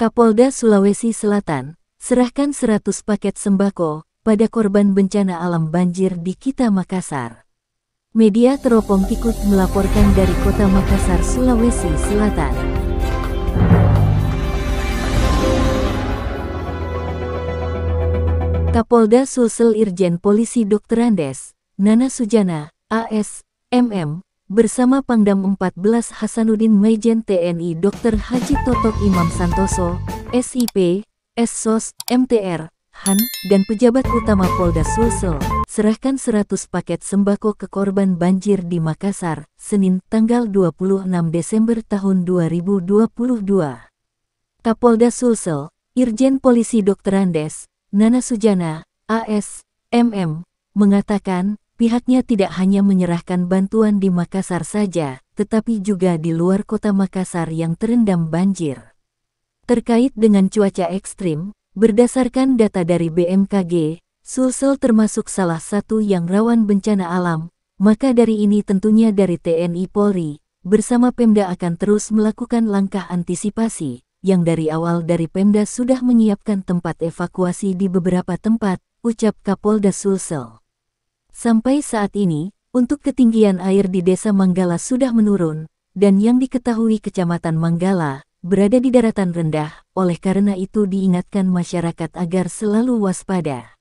Kapolda Sulawesi Selatan, serahkan 100 paket sembako pada korban bencana alam banjir di Kita Makassar. Media teropong ikut melaporkan dari Kota Makassar, Sulawesi Selatan. Kapolda Sulsel Irjen Polisi Dr. Andes, Nana Sujana, AS, MM, bersama Pangdam 14 Hasanuddin Maijen TNI Dr. Haji Totok Imam Santoso, SIP, SSOS, MTR, Han, dan pejabat utama Polda Sulsel, serahkan 100 paket sembako ke korban banjir di Makassar, Senin tanggal 26 Desember tahun 2022. Kapolda Sulsel, Irjen Polisi Dr. Andes, Nana Sujana, AS, MM, mengatakan, pihaknya tidak hanya menyerahkan bantuan di Makassar saja, tetapi juga di luar kota Makassar yang terendam banjir. Terkait dengan cuaca ekstrim, berdasarkan data dari BMKG, Sulsel termasuk salah satu yang rawan bencana alam, maka dari ini tentunya dari TNI Polri, bersama Pemda akan terus melakukan langkah antisipasi, yang dari awal dari Pemda sudah menyiapkan tempat evakuasi di beberapa tempat, ucap Kapolda Sulsel. Sampai saat ini, untuk ketinggian air di Desa Manggala sudah menurun, dan yang diketahui Kecamatan Manggala berada di daratan rendah, oleh karena itu diingatkan masyarakat agar selalu waspada.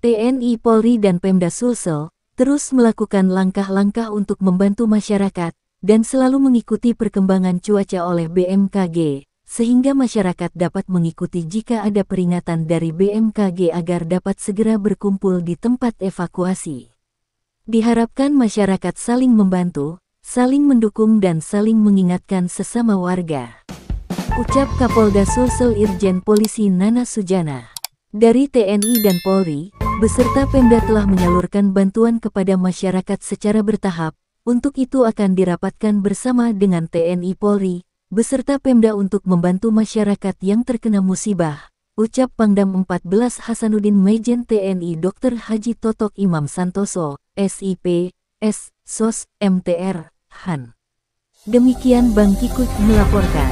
TNI Polri dan Pemda Sulsel terus melakukan langkah-langkah untuk membantu masyarakat, dan selalu mengikuti perkembangan cuaca oleh BMKG, sehingga masyarakat dapat mengikuti jika ada peringatan dari BMKG agar dapat segera berkumpul di tempat evakuasi. Diharapkan masyarakat saling membantu, saling mendukung dan saling mengingatkan sesama warga. Ucap Kapolda Sulsel Irjen Polisi Nana Sujana. Dari TNI dan Polri, beserta Pemda telah menyalurkan bantuan kepada masyarakat secara bertahap, untuk itu akan dirapatkan bersama dengan TNI Polri, beserta Pemda untuk membantu masyarakat yang terkena musibah, ucap Pangdam 14 Hasanuddin Maijen TNI Dr. Haji Totok Imam Santoso, SIP, SSOS, MTR, Han. Demikian Bang Kikut melaporkan.